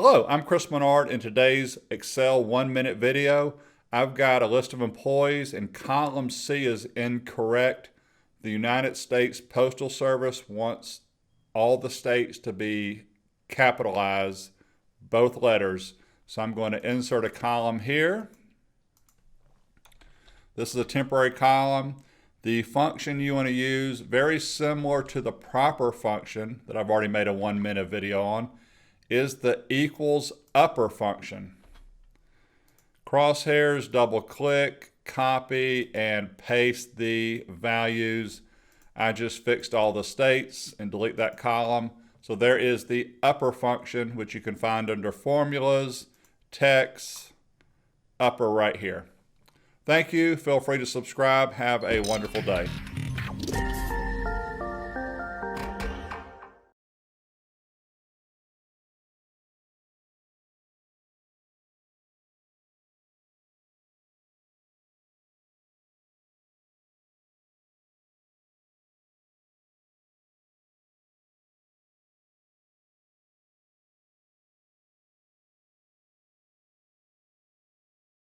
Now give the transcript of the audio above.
Hello, I'm Chris Menard. In today's Excel 1-minute video, I've got a list of employees and column C is incorrect. The United States Postal Service wants all the states to be capitalized, both letters. So I'm going to insert a column here. This is a temporary column. The function you want to use, very similar to the proper function that I've already made a 1-minute video on, is the equals upper function. Crosshairs, double click, copy, and paste the values. I just fixed all the states and delete that column. So there is the upper function, which you can find under formulas, text, upper right here. Thank you. Feel free to subscribe. Have a wonderful day.